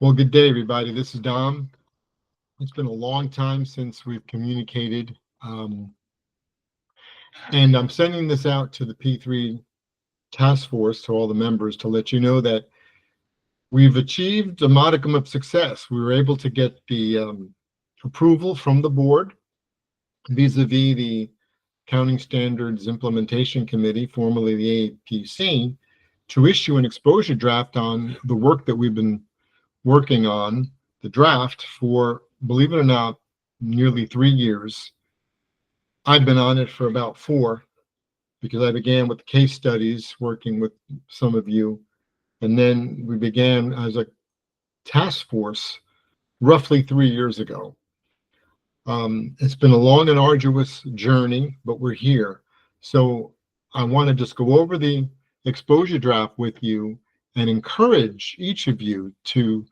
Well, good day, everybody. This is Dom. It's been a long time since we've communicated, and I'm sending this out to the P3 task force, to all the members, to let you know that we've achieved a modicum of success. We were able to get the approval from the board vis-a-vis the Accounting Standards Implementation Committee, formerly the APC, to issue an exposure draft on the work that we've been working on, the draft, for, believe it or not, nearly 3 years. I've been on it for about 4, because I began with case studies working with some of you, and then we began as a task force roughly 3 years ago. It's been a long and arduous journey, but we're here. So I want to just go over the exposure draft with you and encourage each of you to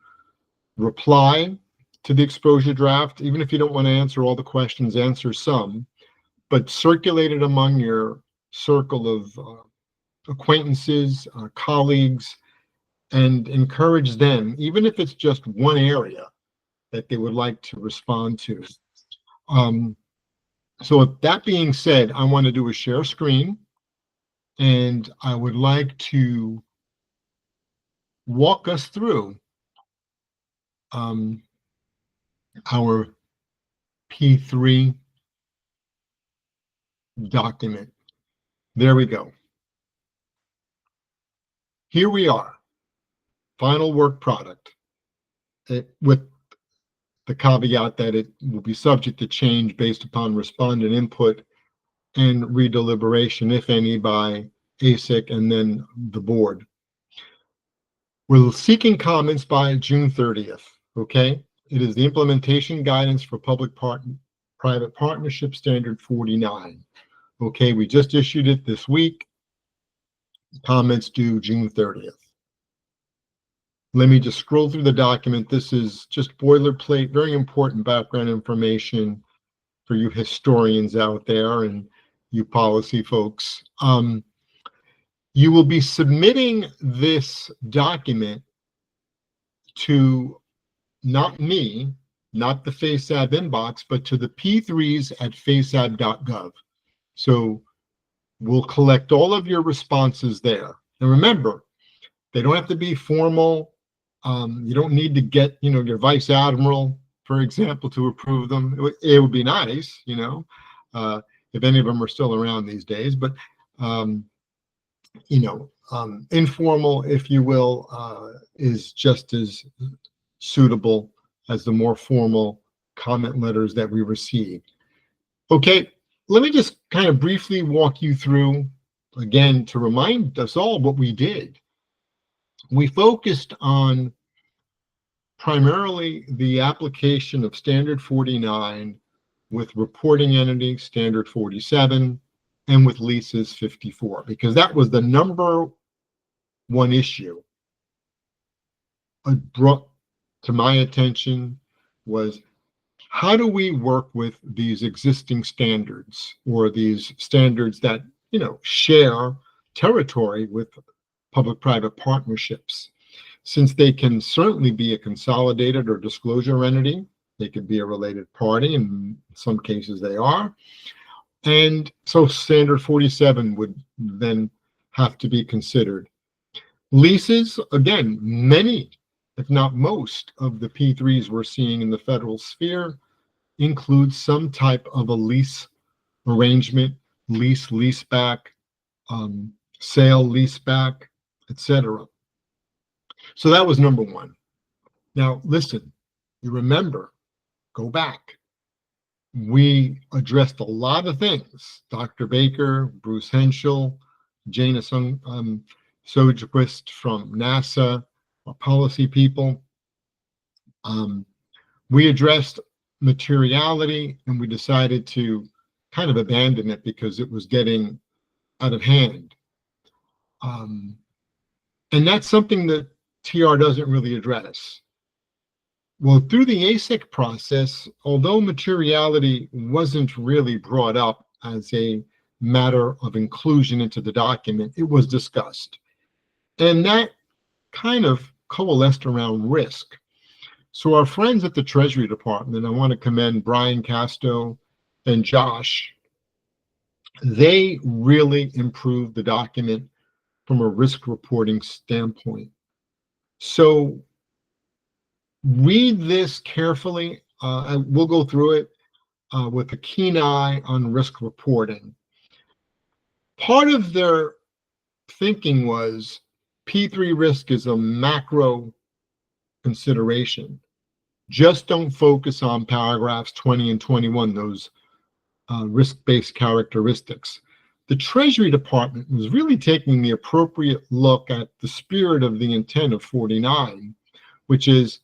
reply to the exposure draft. Even if you don't want to answer all the questions, answer some, but circulate it among your circle of acquaintances, colleagues, and encourage them, even if it's just one area that they would like to respond to. So with that being said, I want to do a share screen, and I would like to walk us through our P3 document. There we go. Here we are, final work product, with the caveat that it will be subject to change based upon respondent input and redeliberation, if any, by ASIC and then the board. We're seeking comments by June 30th, okay? It is the implementation guidance for public-private partnership standard 49. Okay, we just issued it this week. Comments due June 30th. Let me just scroll through the document. This is just boilerplate, very important background information for you historians out there and you policy folks. You will be submitting this document to not me, not the FASAB inbox, but to the P3s at fasab.gov. So we'll collect all of your responses there. And remember, they don't have to be formal. You don't need to get, your vice admiral, for example, to approve them. It would be nice, if any of them are still around these days, but informal, if you will, is just as suitable as the more formal comment letters that we receive. Okay, let me just kind of briefly walk you through, again, to remind us all what we did. We focused on primarily the application of Standard 49 with reporting entity Standard 47 and with leases 54, because that was the number one issue brought to my attention, was how do we work with these existing standards, or these standards that share territory with public-private partnerships, since they can certainly be a consolidated or disclosure entity. They could be a related party, in some cases they are. And so Standard 47 would then have to be considered. Leases, again, many, if not most, of the P3s we're seeing in the federal sphere include some type of a lease arrangement, leaseback, sale, leaseback, etc. So that was number one. Now, listen, you remember, go back. We addressed a lot of things. Dr. Baker, Bruce Henschel, Jana Soderquist from NASA, our policy people. We addressed materiality, and we decided to kind of abandon it because it was getting out of hand. And that's something that TR doesn't really address. Well, through the ASIC process, although materiality wasn't really brought up as a matter of inclusion into the document, it was discussed. And that kind of coalesced around risk. So our friends at the Treasury Department, I want to commend Brian Casto and Josh. They really improved the document from a risk reporting standpoint. So read this carefully. We'll go through it with a keen eye on risk reporting. Part of their thinking was P3 risk is a macro consideration. Just don't focus on paragraphs 20 and 21, those risk-based characteristics. The Treasury Department was really taking the appropriate look at the spirit of the intent of 49, which is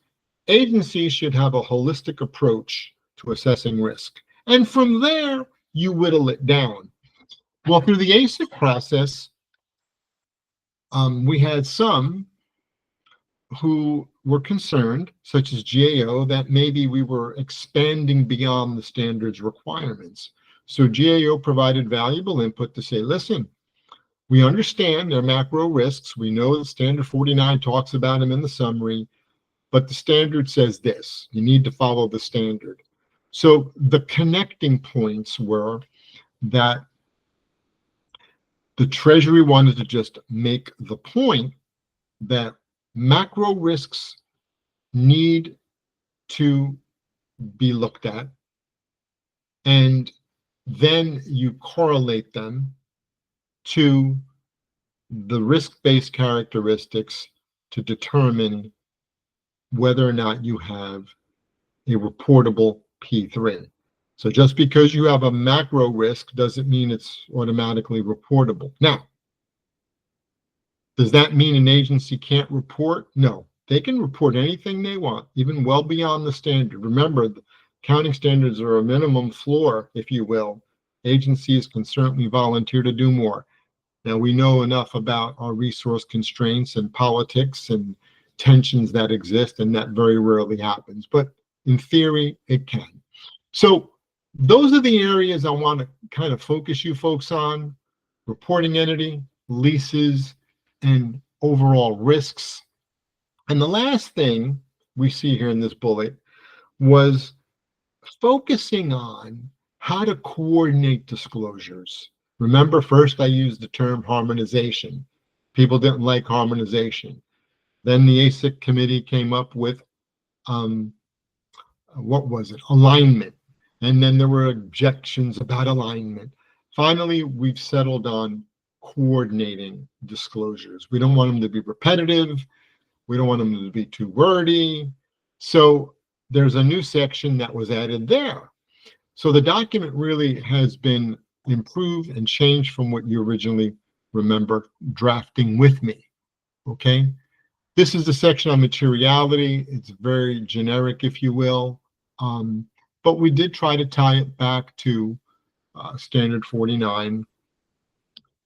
agencies should have a holistic approach to assessing risk. And from there, you whittle it down. Well, through the ASIC process, we had some who were concerned, such as GAO, that maybe we were expanding beyond the standards requirements. So GAO provided valuable input to say, listen, we understand there are macro risks. We know that Standard 49 talks about them in the summary, but the standard says this. You need to follow the standard. So the connecting points were that the Treasury wanted to just make the point that macro risks need to be looked at, and then you correlate them to the risk-based characteristics to determine whether or not you have a reportable P3. So just because you have a macro risk doesn't mean it's automatically reportable. Now, does that mean an agency can't report? No, they can report anything they want, even well beyond the standard. Remember, the accounting standards are a minimum floor, if you will. Agencies can certainly volunteer to do more. Now, we know enough about our resource constraints and politics and tensions that exist, and that very rarely happens. But in theory, it can. So those are the areas I want to kind of focus you folks on: reporting entity, leases, and overall risks. And the last thing we see here in this bullet was focusing on how to coordinate disclosures. Remember, first I used the term harmonization. People didn't like harmonization. Then the ASIC committee came up with, alignment. And then there were objections about alignment. Finally, we've settled on coordinating disclosures. We don't want them to be repetitive. We don't want them to be too wordy. So there's a new section that was added there. So the document really has been improved and changed from what you originally remember drafting with me. Okay. This is the section on materiality. It's very generic, if you will. But we did try to tie it back to Standard 49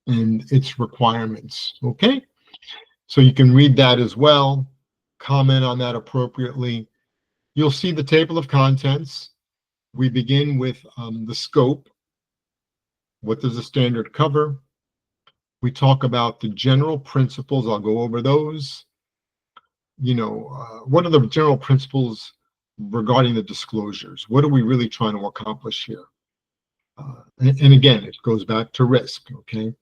and its requirements. Okay. So you can read that as well, comment on that appropriately. You'll see the table of contents. We begin with the scope. What does the standard cover? We talk about the general principles. I'll go over those. What are the general principles regarding the disclosures? What are we really trying to accomplish here? And again, it goes back to risk, okay?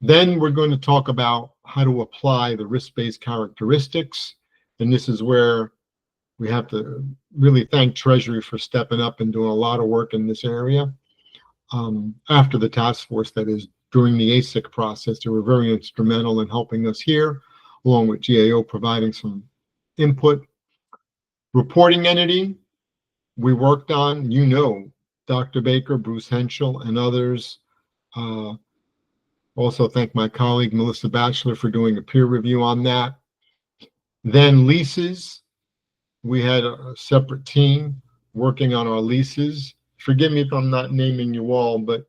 Then we're going to talk about how to apply the risk-based characteristics. And this is where we have to really thank Treasury for stepping up and doing a lot of work in this area. After the task force, that is, during the ASIC process, they were very instrumental in helping us here, along with GAO providing some input. Reporting entity, we worked on, Dr. Baker, Bruce Henschel, and others. Also thank my colleague, Melissa Batchelor, for doing a peer review on that. Then leases, we had a separate team working on our leases. Forgive me if I'm not naming you all, but,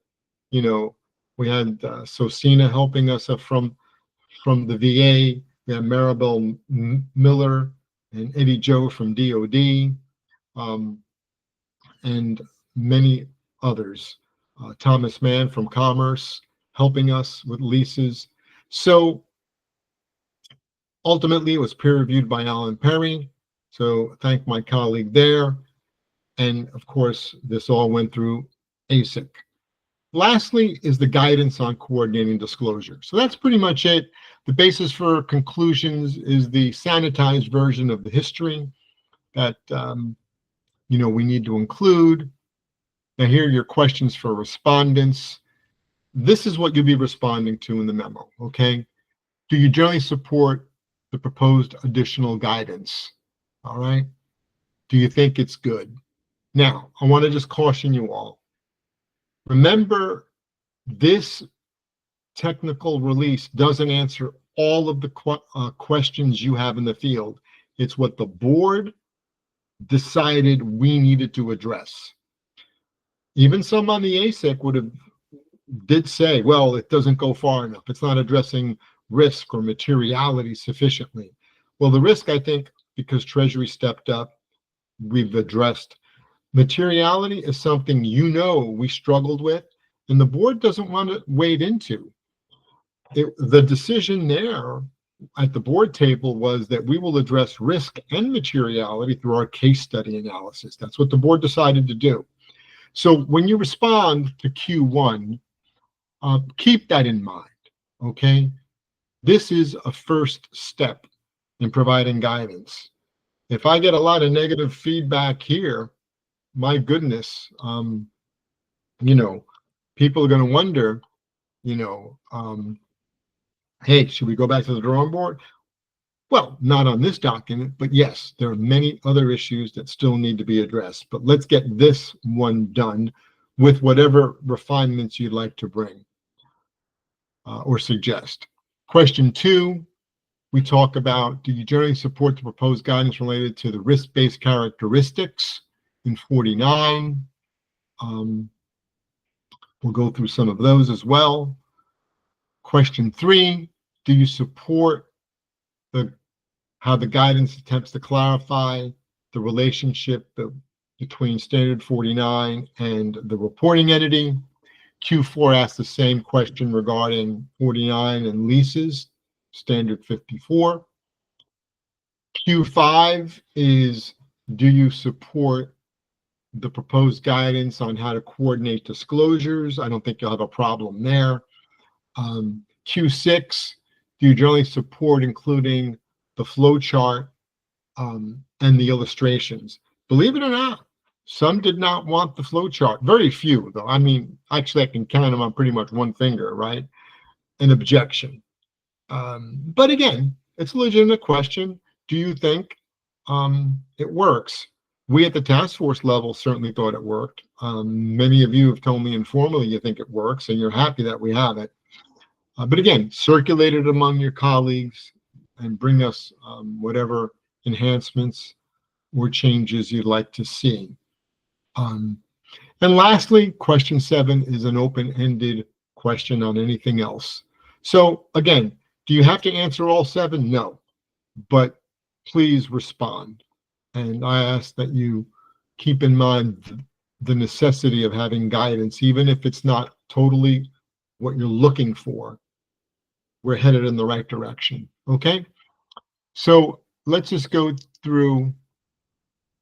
we had Sosina helping us from the VA. We had Maribel Miller and Eddie Joe from DOD, and many others. Thomas Mann from Commerce helping us with leases. So ultimately, it was peer reviewed by Alan Perry. So thank my colleague there. And of course, this all went through ASIC. Lastly is the guidance on coordinating disclosure. So that's pretty much it. The basis for conclusions is the sanitized version of the history that we need to include. Now here are your questions for respondents. This is what you'll be responding to in the memo, okay? Do you generally support the proposed additional guidance? All right. Do you think it's good? Now, I want to just caution you all. Remember, this technical release doesn't answer all of the questions you have in the field. It's what the board decided we needed to address. Even some on the ASIC did say, well, it doesn't go far enough. It's not addressing risk or materiality sufficiently. Well, the risk, I think, because Treasury stepped up, we've addressed. Materiality is something we struggled with, and the board doesn't want to wade into. The decision there at the board table was that we will address risk and materiality through our case study analysis. That's what the board decided to do. So when you respond to Q1, keep that in mind, okay? This is a first step in providing guidance. If I get a lot of negative feedback here, my goodness, people are going to wonder, hey, should we go back to the drawing board? Well, not on this document, but yes, there are many other issues that still need to be addressed. But let's get this one done with whatever refinements you'd like to bring or suggest. Question 2, we talk about, do you generally support the proposed guidance related to the risk-based characteristics in 49? We'll go through some of those as well. Question 3, do you support how the guidance attempts to clarify the relationship between Standard 49 and the reporting entity? Q4 asks the same question regarding 49 and leases, Standard 54. Q5 is, do you support the proposed guidance on how to coordinate disclosures? I don't think you'll have a problem there. Q6, do you generally support including the flow chart and the illustrations? Believe it or not, some did not want the flow chart. Very few, though. I mean, actually, I can count them on pretty much one finger, right? An objection. But again, it's a legitimate question. Do you think it works? We at the task force level certainly thought it worked. Many of you have told me informally you think it works, and you're happy that we have it. But again, circulate it among your colleagues and bring us whatever enhancements or changes you'd like to see. And lastly, question 7 is an open-ended question on anything else. So again, do you have to answer all 7? No, but please respond. And I ask that you keep in mind the necessity of having guidance, even if it's not totally what you're looking for. We're headed in the right direction, okay? So let's just go through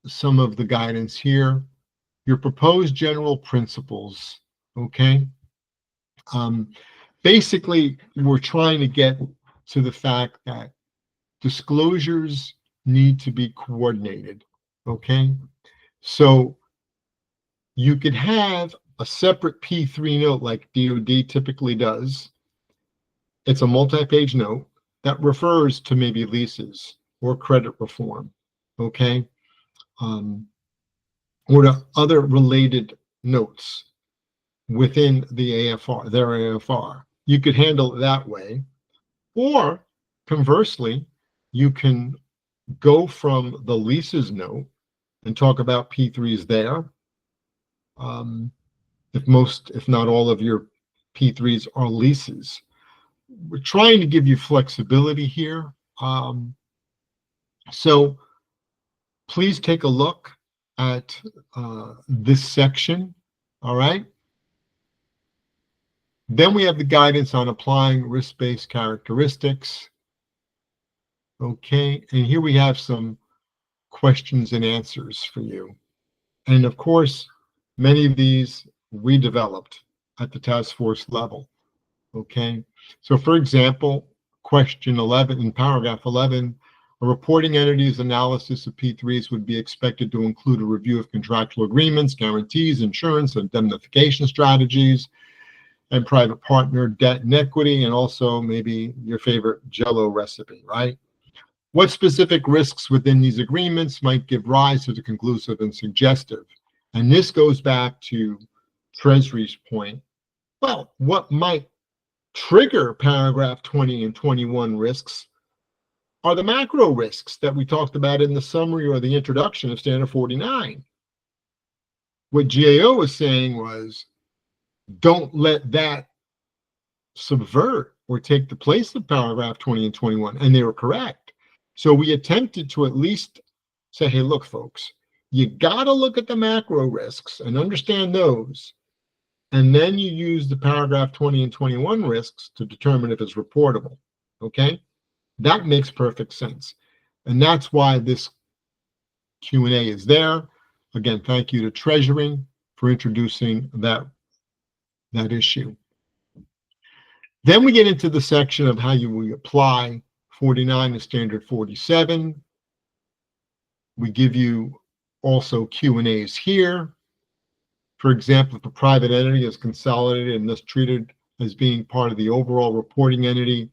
some of the guidance here. Your proposed general principles, okay? Basically, we're trying to get to the fact that disclosures need to be coordinated, okay? So you could have a separate P3 note like DoD typically does. It's a multi-page note that refers to maybe leases or credit reform, okay? Or to other related notes within the AFR, their AFR. You could handle it that way. Or conversely, you can go from the leases note and talk about P3s there. If not all of your P3s are leases. We're trying to give you flexibility here. So please take a look at this section, all right? Then we have the guidance on applying risk-based characteristics. Okay, and here we have some questions and answers for you. And of course, many of these we developed at the task force level. Okay. So for example, question 11 in paragraph 11, a reporting entity's analysis of P3s would be expected to include a review of contractual agreements, guarantees, insurance, indemnification strategies, and private partner debt and equity, and also maybe your favorite Jell-O recipe, right? What specific risks within these agreements might give rise to the conclusive and suggestive? And this goes back to Treasury's point. Well, what might trigger paragraph 20 and 21 risks are the macro risks that we talked about in the summary or the introduction of Standard 49. What GAO was saying was, don't let that subvert or take the place of paragraph 20 and 21, and they were correct. So we attempted to at least say, hey, look, folks, you got to look at the macro risks and understand those, and then you use the paragraph 20 and 21 risks to determine if it's reportable, okay? That makes perfect sense. And that's why this Q&A is there. Again, thank you to Treasury for introducing that issue. Then we get into the section of how you will apply 49 to Standard 47. We give you also Q&As here. For example, if a private entity is consolidated and thus treated as being part of the overall reporting entity,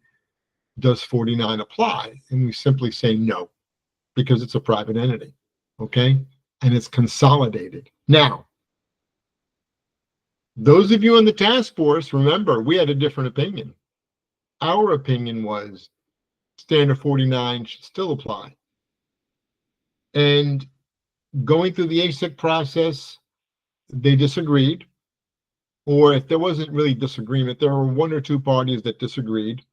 does 49 apply? And we simply say no, because it's a private entity, okay? And it's consolidated. Now, those of you on the task force, remember, we had a different opinion. Our opinion was Standard 49 should still apply. And going through the ASIC process, they disagreed. Or if there wasn't really disagreement, there were one or two parties that disagreed.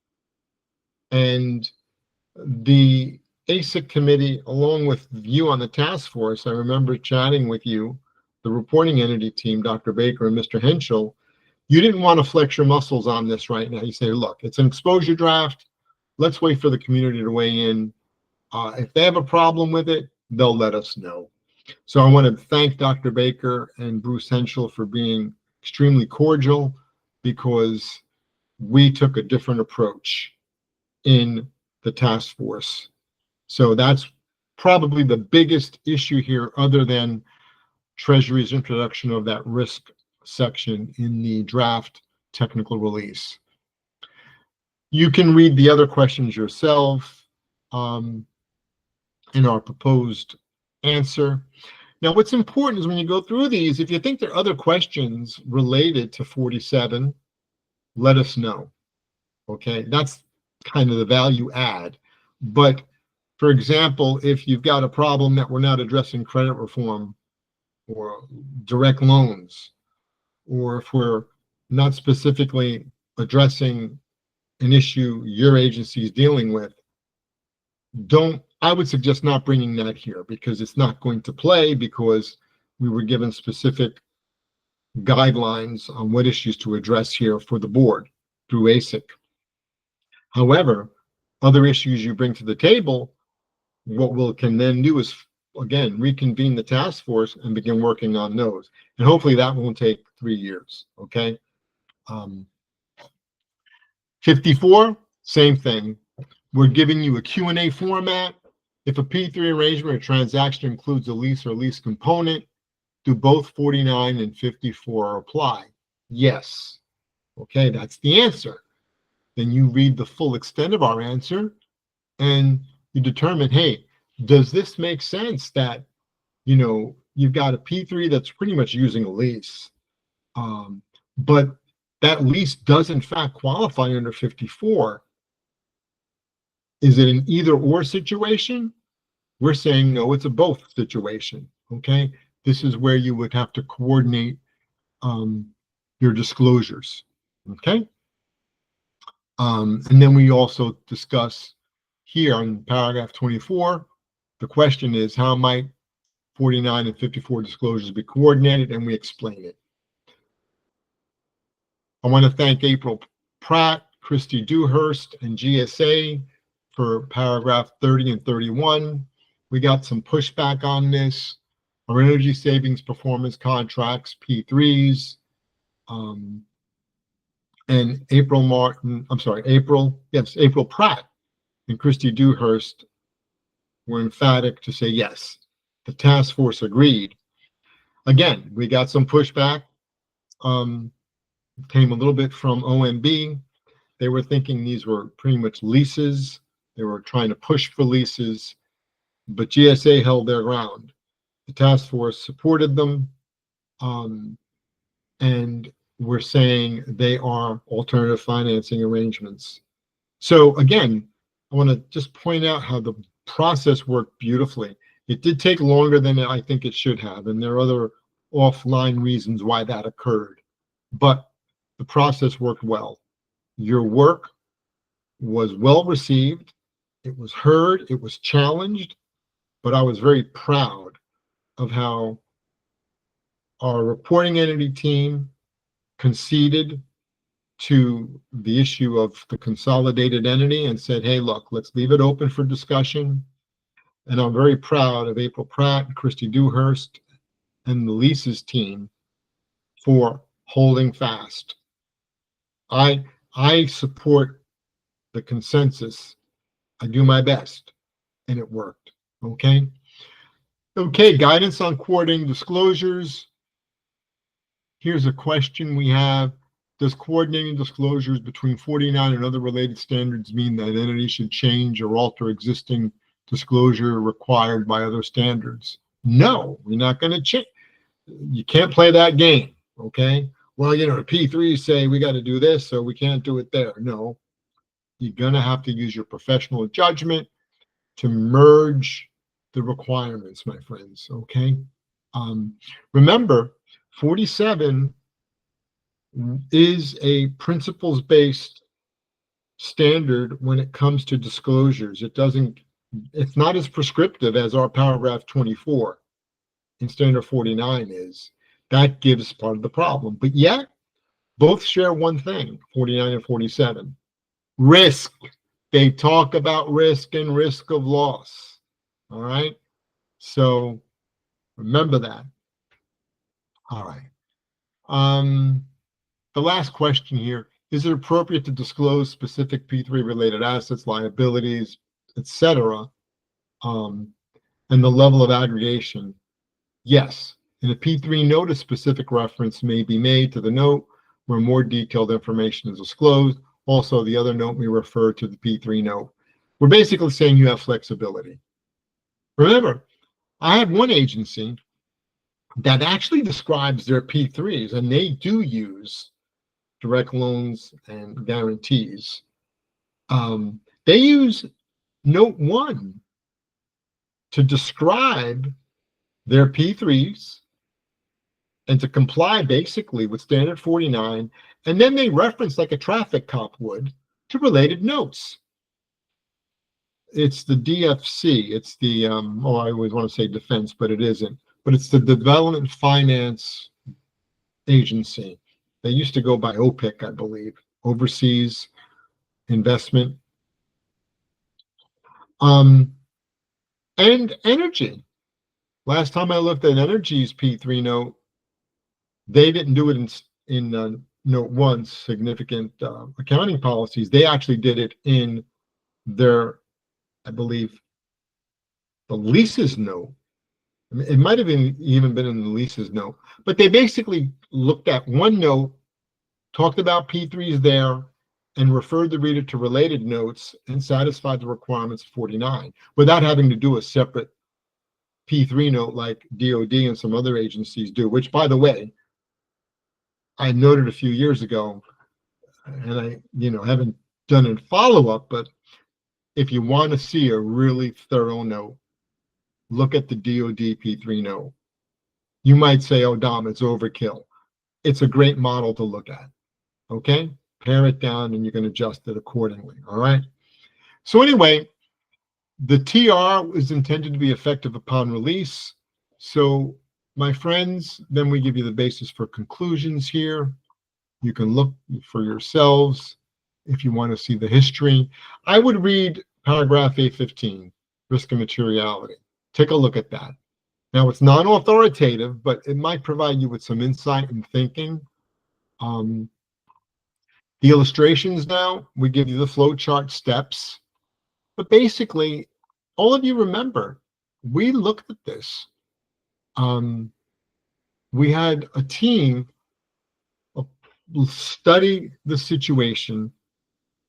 And the ASIC committee, along with you on the task force, I remember chatting with you, the reporting entity team, Dr. Baker and Mr. Henschel, you didn't want to flex your muscles on this right now. You say, look, it's an exposure draft. Let's wait for the community to weigh in. If they have a problem with it, they'll let us know. So I want to thank Dr. Baker and Bruce Henschel for being extremely cordial, because we took a different approach in the task force. So that's probably the biggest issue here, other than Treasury's introduction of that risk section in the draft technical release. You can read the other questions yourself in our proposed answer. Now, what's important is when you go through these, if you think there are other questions related to 47, let us know. Okay, that's kind of the value add. But for example, if you've got a problem that we're not addressing credit reform or direct loans, or if we're not specifically addressing an issue your agency is dealing with, I would suggest not bringing that here, because it's not going to play, because we were given specific guidelines on what issues to address here for the board through ASIC. However, other issues you bring to the table, what we can then do is, again, reconvene the task force and begin working on those. And hopefully that won't take 3 years, okay? 54, same thing. We're giving you a Q&A format. If a P3 arrangement or transaction includes a lease or lease component, do both 49 and 54 apply? Yes. Okay, that's the answer. Then you read the full extent of our answer and you determine, hey, does this make sense that, you know, you've got a P3 that's pretty much using a lease, but that lease does in fact qualify under 54. Is it an either or situation? We're saying no, it's a both situation, okay? This is where you would have to coordinate your disclosures, okay? And then we also discuss here in paragraph 24, the question is, how might 49 and 54 disclosures be coordinated? And we explain it. I want to thank April Pratt, Christy Dewhurst, and GSA for paragraph 30 and 31. We got some pushback on this. Our energy savings performance contracts, P3s, and April Pratt and Christy Dewhurst were emphatic to say yes. The task force agreed. Again, we got some pushback. Came a little bit from OMB. They were thinking these were pretty much leases. They were trying to push for leases, but GSA held their ground. The task force supported them, and we're saying they are alternative financing arrangements. So again, I want to just point out how the process worked beautifully. It did take longer than I think it should have, and there are other offline reasons why that occurred, but the process worked well. Your work was well received. It was heard. It was challenged, but I was very proud of how our reporting entity team conceded to the issue of the consolidated entity and said, hey, look, let's leave it open for discussion. And I'm very proud of April Pratt and Christy Dewhurst and the leases team for holding fast. I support the consensus. I do my best, and it worked. Okay. Okay, guidance on coordinating disclosures. Here's a question we have. Does coordinating disclosures between 49 and other related standards mean that entities should change or alter existing disclosure required by other standards? No, we're not going to change. You can't play that game, okay? Well, the P3s say we got to do this, so we can't do it there. No, you're going to have to use your professional judgment to merge the requirements, my friends, okay? Remember, 47 is a principles-based standard when it comes to disclosures. It's not as prescriptive as our paragraph 24 in standard 49 is. That gives part of the problem. But yet, both share one thing, 49 and 47. Risk. They talk about risk and risk of loss. All right? So remember that. All right. The last question here, is it appropriate to disclose specific P3 related assets, liabilities, etc., and the level of aggregation? Yes. In a P3 note, a specific reference may be made to the note where more detailed information is disclosed. Also, the other note may refer to the P3 note. We're basically saying you have flexibility. Remember, I had one agency that actually describes their P3s, and they do use direct loans and guarantees. They use note 1 to describe their P3s and to comply basically with standard 49, and then they reference, like a traffic cop would, to related notes. It's the DFC. It's the, I always want to say defense, but it isn't. But it's the Development Finance Agency. They used to go by OPIC, I believe, Overseas Investment. And Energy. Last time I looked at Energy's P3 note, they didn't do it in note 1, significant accounting policies. They actually did it in their, I believe, the leases note. It might have even been in the leases note, but they basically looked at one note, talked about P3s there, and referred the reader to related notes and satisfied the requirements of 49 without having to do a separate P3 note like DOD and some other agencies do, which, by the way, I noted a few years ago, and I haven't done a follow-up, but if you want to see a really thorough note, look at the DOD P3 note. You might say, oh, Dom, it's overkill. It's a great model to look at, okay? Pare it down and you can adjust it accordingly, all right? So anyway, the TR is intended to be effective upon release. So my friends, then we give you the basis for conclusions here. You can look for yourselves if you want to see the history. I would read paragraph A15, risk and materiality. Take a look at that. Now, it's non-authoritative, but it might provide you with some insight and thinking. The illustrations now, we give you the flow chart steps. But basically, all of you remember, we looked at this. We had a team study the situation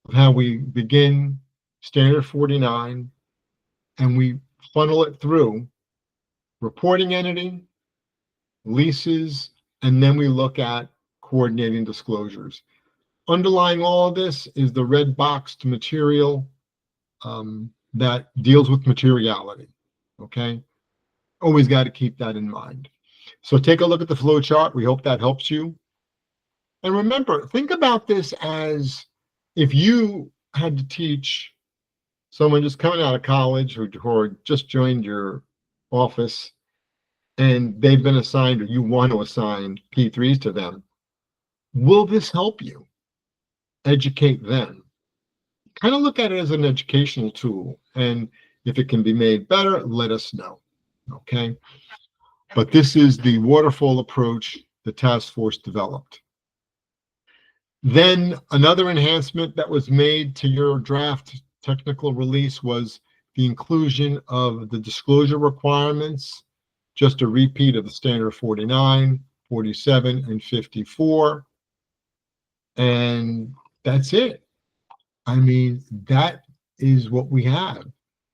of how we begin Standard 49, and we funnel it through reporting entity, leases, and then we look at coordinating disclosures. Underlying all of this is the red boxed material that deals with materiality, okay? Always got to keep that in mind. So take a look at the flow chart. We hope that helps you. And remember, think about this as if you had to teach someone just coming out of college who just joined your office and they've been assigned, or you want to assign P3s to them. Will this help you educate them? Kind of look at it as an educational tool. And if it can be made better, let us know. Okay. But this is the waterfall approach the task force developed. Then another enhancement that was made to your draft technical release was the inclusion of the disclosure requirements, just a repeat of the standard 49, 47, and 54. And that's it. I mean, that is what we have.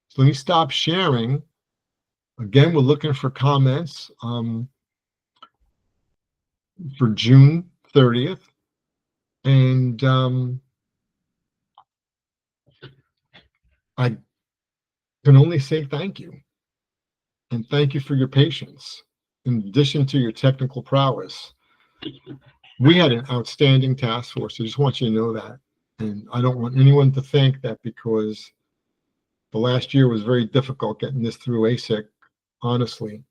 So let me stop sharing. Again, we're looking for comments for June 30th. And I can only say thank you. And thank you for your patience. In addition to your technical prowess, we had an outstanding task force. I just want you to know that. And I don't want anyone to think that because the last year was very difficult getting this through ASIC, honestly,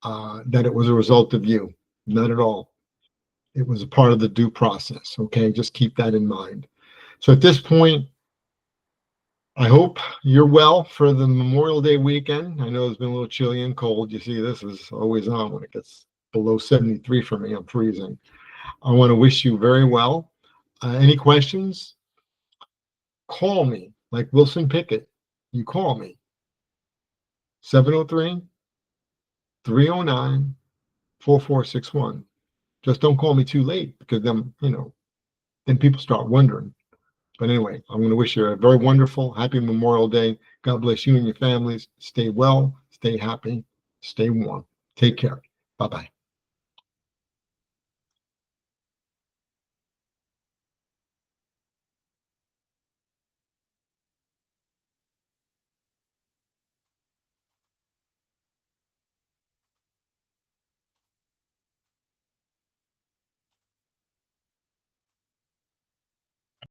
that it was a result of you. Not at all. It was a part of the due process. Okay, just keep that in mind. So at this point, I hope you're well for the Memorial Day weekend. I know it's been a little chilly and cold. You see, this is always on when it gets below 73 for me. I'm freezing. I want to wish you very well. Any questions? Call me, like Wilson Pickett. You call me. 703-309-4461. Just don't call me too late because then, then people start wondering. But anyway, I'm going to wish you a very wonderful, happy Memorial Day. God bless you and your families. Stay well, stay happy, stay warm. Take care. Bye-bye.